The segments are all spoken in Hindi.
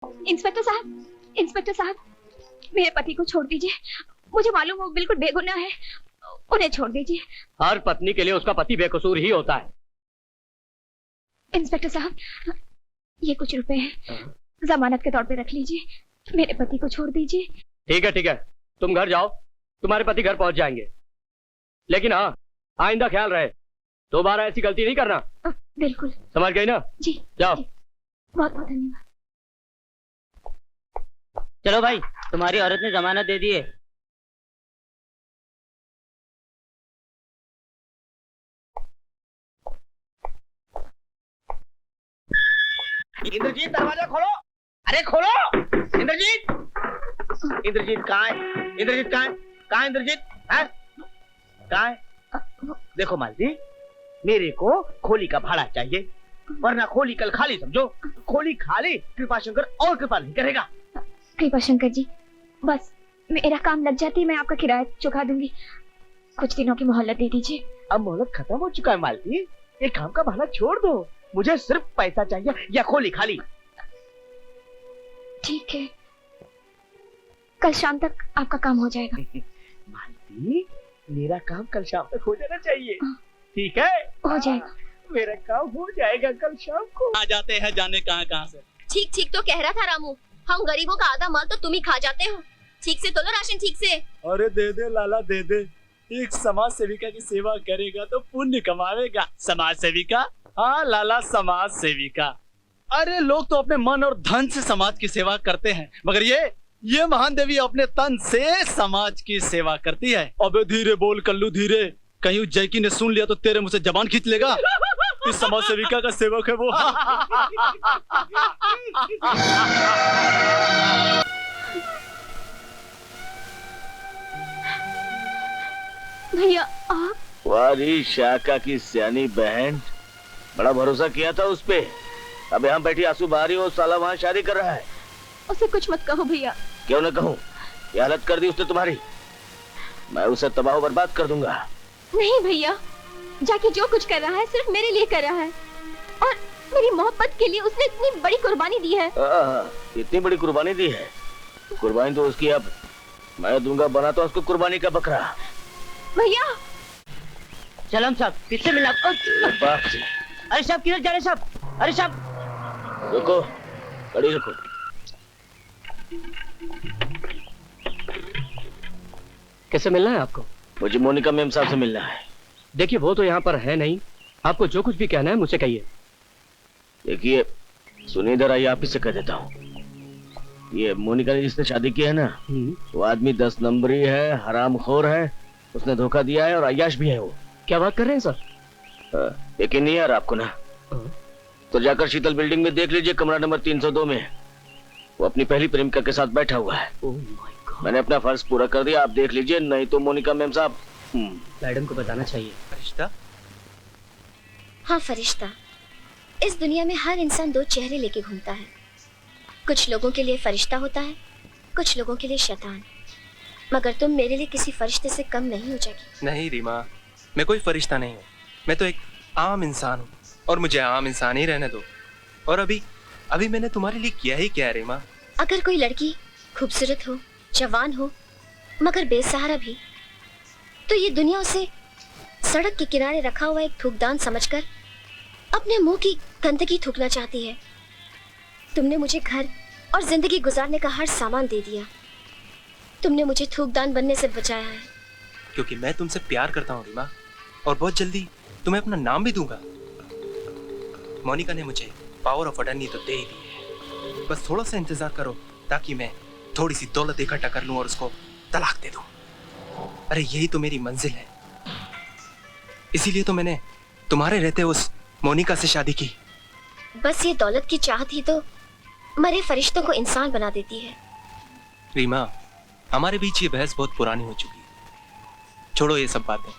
इंस्पेक्टर साहब, इंस्पेक्टर साहब, मेरे पति को छोड़ दीजिए। मुझे मालूम वो बिल्कुल बेगुनाह है, उन्हें छोड़ दीजिए। हर पत्नी के लिए उसका पति बेकसूर ही होता है। इंस्पेक्टर साहब, ये कुछ रुपए हैं, जमानत के तौर पे रख लीजिए। मेरे पति को छोड़ दीजिए। ठीक है ठीक है, तुम घर जाओ, तुम्हारे पति घर पहुंच जाएंगे। लेकिन हाँ, आइंदा ख्याल रहे, दोबारा ऐसी गलती नहीं करना। बिल्कुल। समझ गई ना? जी। जाओ। बहुत बहुत धन्यवाद। चलो भाई, तुम्हारी औरत ने जमानत दे दी है। इंद्रजीत, दरवाजा खोलो। अरे खोलो इंद्रजीत। इंद्रजीत कहाँ है? इंद्रजीत कहाँ है? कहाँ है इंद्रजीत? है कहाँ है? देखो मालती, मेरे को खोली का भाड़ा चाहिए, वरना खोली कल खाली समझो। खोली खाली, कृपाशंकर और कृपा नहीं करेगा। कृपाशंकर जी, बस मेरा काम लग जाती मैं आपका किराया चुका दूंगी। कुछ दिनों की मोहलत दे दीजिए। अब मोहलत खत्म हो चुका है मालती, एक काम का भाड़ा छोड़ दो। मुझे सिर्फ पैसा चाहिए या खोली खाली। ठीक है, कल शाम तक आपका काम हो जाएगा। मालती, मेरा काम कल शाम तक हो जाना चाहिए। ठीक है, हो जाएगा। मेरा काम हो जाएगा कल शाम को। आ जाते हैं जाने कहाँ से। ठीक ठीक तो कह रहा था रामू, हम गरीबों का आधा माल तो तुम ही खा जाते हो। ठीक से तोलो राशन, ठीक से। अरे दे दे लाला दे दे, एक समाज सेविका की सेवा करेगा तो पुण्य कमाएगा। समाज सेविका? हाँ लाला, समाज सेविका। अरे लोग तो अपने मन और धन से समाज की सेवा करते हैं, मगर ये महान देवी अपने तन से समाज की सेवा करती है। अबे धीरे बोल कल्लू, धीरे, कहीं जैकी ने सुन लिया तो तेरे मुंह से जबान खींच लेगा। इस समाज सेविका का सेवक है वो। भैया आप? वारी शाका की सियानी बहन, बड़ा भरोसा किया था उस पे। अब यहाँ बैठी आंसू बहारी, वो साला वहाँ शादी कर रहा है। उसे कुछ मत कहो भैया। क्यों न कहूँ? ये हालत कर दी उसने तुम्हारी, मैं उसे तबाह बर्बाद कर दूंगा। नहीं भैया, जाके जो कुछ कर रहा है सिर्फ मेरे लिए कर रहा है, और मेरी मोहब्बत के लिए उसने इतनी बड़ी कुर्बानी दी है। इतनी बड़ी कुर्बानी दी है? कुर्बानी तो उसकी अब मैं दूंगा, बनाता हूँ उसको कुर्बानी का बकरा। भैया चलम साहब, किससे मिला? अरे साहब किधर जा रहे साहब? अरे साहब रुको, गाड़ी रुको। कैसे मिलना है आपको? मुझे मोनिका मैम साहब से मिलना है। देखिए वो तो यहाँ पर है नहीं, आपको जो कुछ भी कहना है मुझसे कहिए। देखिए सुनिए, इधर आइए, आप ही से कह देता हूँ। ये मोनिका ने जिसने शादी की है ना, वो आदमी 10 नंबरी है, हरामखोर है, उसने धोखा दिया है और अय्याश भी है वो। क्या बात कर रहे हैं सर? यकीन नहीं यार आपको ना? तो जाकर शीतल बिल्डिंग में देख लीजिए, कमरा नंबर 302 में वो अपनी पहली प्रेमिका के साथ बैठा हुआ है। मैंने अपना फर्ज पूरा कर दिया, आप देख लीजिए, नहीं तो मोनिका मैम साहब मैडम को बताना चाहिए। फरिश्ता? हाँ फरिश्ता, इस दुनिया में हर इंसान दो चेहरे लेके घूमता है। कुछ लोगों के लिए फरिश्ता होता है, कुछ लोगों के लिए शैतान। मगर तुम मेरे लिए किसी फरिश्ते से कम नहीं हो जाएगी। नहीं रीमा, मैं कोई फरिश्ता नहीं हूँ, मैं तो एक आम इंसान हूँ, और मुझे आम इंसान ही रहने दो। और अभी मैंने तुम्हारे लिए किया ही क्या है रीमा? अगर कोई लड़की खूबसूरत हो, जवान हो, मगर बेसहारा भी, तो ये दुनिया उसे सड़क के किनारे रखा हुआ एक थूकदान समझकर अपने मुंह की गंदगी थूकना चाहती है। तुमने मुझे घर और जिंदगी गुजारने का हर सामान दे दिया। तुमने मुझे थूकदान बनने से बचाया है। क्योंकि मैं तुमसे प्यार करता हूँ रीमा, और बहुत जल्दी तुम्हें अपना नाम भी दूंगा। मोनिका ने मुझे पावर ऑफ अटर्नी तो दे ही दी है, बस थोड़ा सा इंतजार करो ताकि मैं थोड़ी सी दौलत इकट्ठा कर लूं और उसको तलाक दे दूं। अरे यही तो मेरी मंजिल है, इसीलिए तो मैंने तुम्हारे रहते उस मोनिका से शादी की। बस ये दौलत की चाहत ही तो मरे फरिश्तों को इंसान बना देती है। रीमा, हमारे बीच ये बहस बहुत पुरानी हो चुकी है, छोड़ो ये सब बातें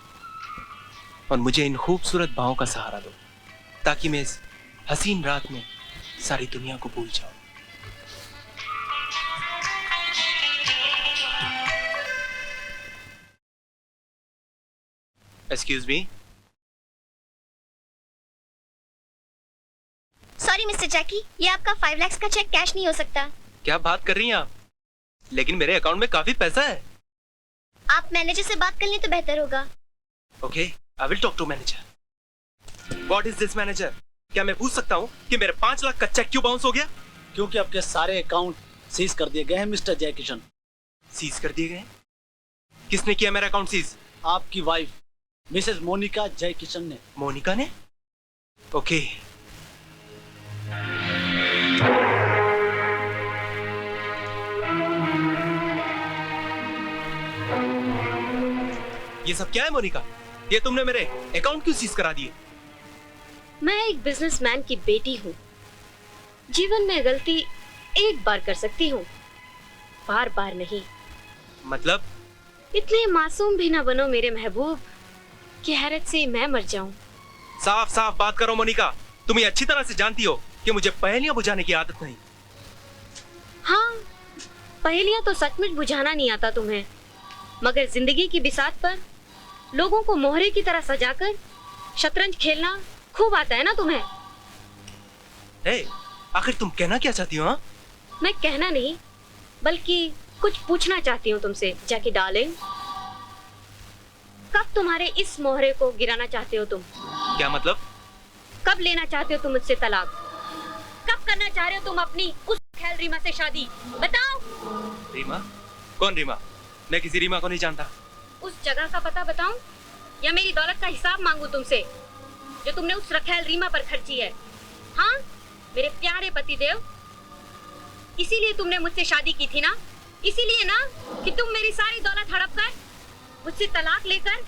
और मुझे इन खूबसूरत बाहों का सहारा दो, ताकि मैं इस हसीन रात में सारी दुनिया को भूल जाऊं। Excuse me. सॉरी मिस्टर जैकी, ये आपका 5 लाख का चेक कैश नहीं हो सकता। क्या बात कर रही हैं आप? लेकिन मेरे अकाउंट में काफी पैसा है। आप मैनेजर से बात कर लें तो बेहतर होगा। Okay, I will talk to manager. What is this manager? क्या मैं पूछ सकता हूँ कि मेरे 5 लाख का चेक क्यों बाउंस हो गया? क्योंकि आपके सारे अकाउंट सीज कर दिए गए हैं मिस्टर जयकिशन। सीज कर दिए गए? किसने किया मेरा अकाउंट सीज? आपकी वाइफ मिसेस मोनिका जयकिशन ने। मोनिका ने? ओके। ये सब क्या है मोनिका? ये तुमने मेरे अकाउंट क्यों सीज करा दिए? मैं एक बिजनेसमैन की बेटी हूँ। जीवन में गलती एक बार कर सकती हूँ, बार बार नहीं। मतलब? इतने मासूम भी ना बनो मेरे महबूब कि हैरत से मैं मर जाऊं। साफ साफ बात करो मोनिका। तुम ये अच्छी तरह से जानती हो कि मुझे पहेलियां बुझाने की आदत नहीं। हाँ, पहेलियां तो सचमुच बुझाना नहीं आता तुम्हें, मगर जिंदगी की बिसात पर लोगों को मोहरे की तरह सजाकर शतरंज खेलना खूब आता है ना तुम्हें। ए, आखिर तुम कहना क्या चाहती हो? हाँ? मैं कहना नहीं बल्कि कुछ पूछना चाहती हूँ तुमसे जैकी डार्लिंग। कब तुम्हारे इस मोहरे को गिराना चाहते हो तुम? क्या मतलब? कब लेना चाहते हो तुम मुझसे तलाक? कब करना चाह रहे हो तुम अपनी उस खैल रीमा से शादी? बताओ। रीमा? कौन रीमा? मैं किसी रीमा को नहीं जानता। उस जगह का पता बताऊं या मेरी दौलत का हिसाब मांगू तुमसे जो तुमने उस रखेल रीमा पर खर्ची है? हाँ मेरे प्यारे पतिदेव, इसीलिए तुमने मुझसे शादी की थी ना? इसीलिए ना कि तुम मेरी सारी दौलत हड़प कर मुझसे तलाक लेकर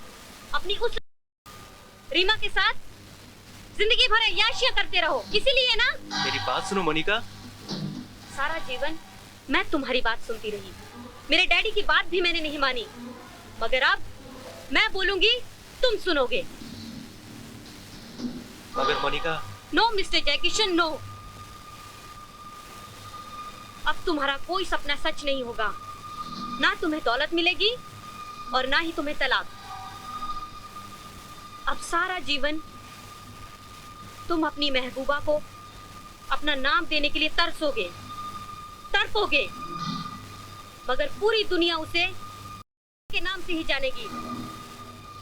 अपनी उस रीमा के साथ जिंदगी भर याशियां करते रहो, इसीलिए ना? मेरी बात सुनो मोनिका। सारा जीवन मैं तुम्हारी बात सुनती रही, मेरे डैडी की बात भी मैंने नहीं मानी, मगर अब मैं बोलूंगी तुम सुनोगे। मगर Monica. No mister Jaikishan, no. अब तुम्हारा कोई सपना सच नहीं होगा। ना तुम्हें दौलत मिलेगी और ना ही तुम्हें तलाक। अब सारा जीवन तुम अपनी महबूबा को अपना नाम देने के लिए तरसोगे, तड़पोगे, मगर पूरी दुनिया उसे के नाम से ही जानेगी।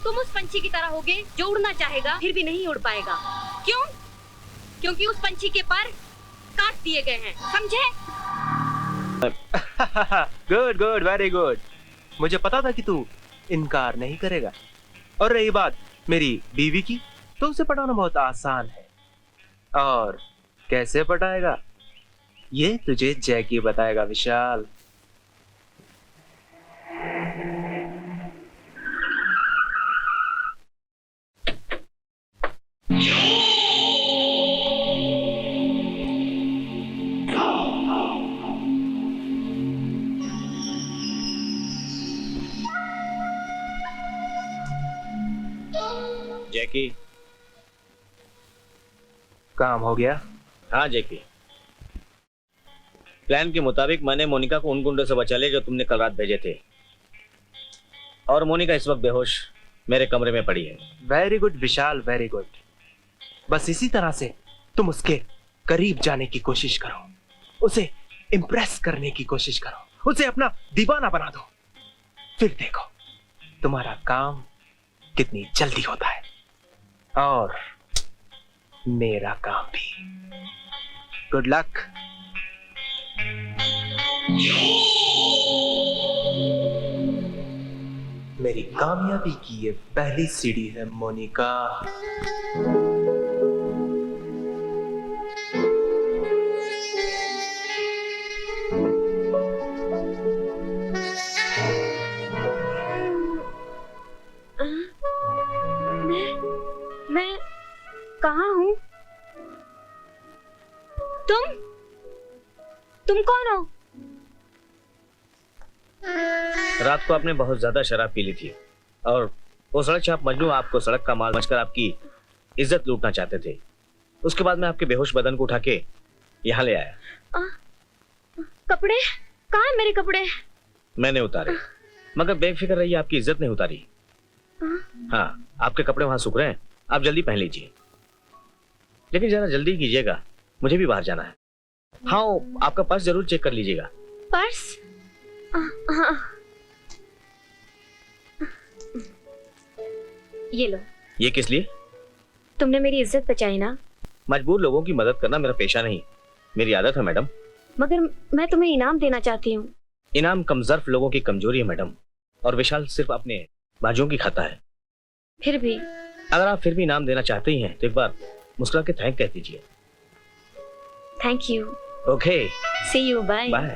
तुम उस पंछी की तरह होगे जो उड़ना चाहेगा फिर भी नहीं उड़ पाएगा। क्यों? क्योंकि उस पंछी के पर काट दिए गए हैं, समझे? Good good, very good. मुझे पता था कि तू इनकार नहीं करेगा। और रही बात मेरी बीवी की, तो उसे पटाना बहुत आसान है। और कैसे पटाएगा ये तुझे जैकी बताएगा विशाल। जैकी। काम हो गया? हाँ जैकी, प्लान के मुताबिक मैंने मोनिका को उन गुंडों से बचा लिया जो तुमने कल रात भेजे थे, और मोनिका इस वक्त बेहोश मेरे कमरे में पड़ी है। वेरी गुड विशाल, वेरी गुड। बस इसी तरह से तुम उसके करीब जाने की कोशिश करो, उसे इम्प्रेस करने की कोशिश करो, उसे अपना दीवाना बना दो। फिर देखो तुम्हारा काम कितनी जल्दी होता है, और मेरा काम भी। Good luck. मेरी कामयाबी की ये पहली सीढ़ी है मोनिका। मैं कहाँ हूँ? तुम कौन हो? रात को आपने बहुत ज्यादा शराब पी ली थी, और वो सड़क छाप मजनू आपको सड़क का माल समझकर आपकी इज्जत लूटना चाहते थे। उसके बाद मैं आपके बेहोश बदन को उठा के यहाँ ले आया। कपड़े कहाँ है? मेरे कपड़े मैंने उतारे, मगर बेफिक्र रहिए, आपकी इज्जत नहीं उतारी। हाँ, आपके कपड़े वहां सूख रहे हैं, आप जल्दी पहन लीजिए, लेकिन जरा जल्दी कीजिएगा, मुझे भी बाहर जाना है। हाँ, आपका पर्स जरूर चेक कर लीजिएगा। पर्स? हाँ। ये लो। ये किस लिए? तुमने मेरी इज्जत बचाई ना। मजबूर लोगों की मदद करना मेरा पेशा नहीं, मेरी आदत है मैडम। मगर मैं तुम्हें इनाम देना चाहती हूँ। इनाम कमजोर लोगों की कमजोरी है मैडम, और विशाल सिर्फ अपने बाजुओं की खाता है। फिर भी अगर आप फिर भी इनाम देना चाहते ही हैं तो एक बार मुस्कुरा के थैंक कह दीजिए। Thank you. Okay, see you, bye. Bye.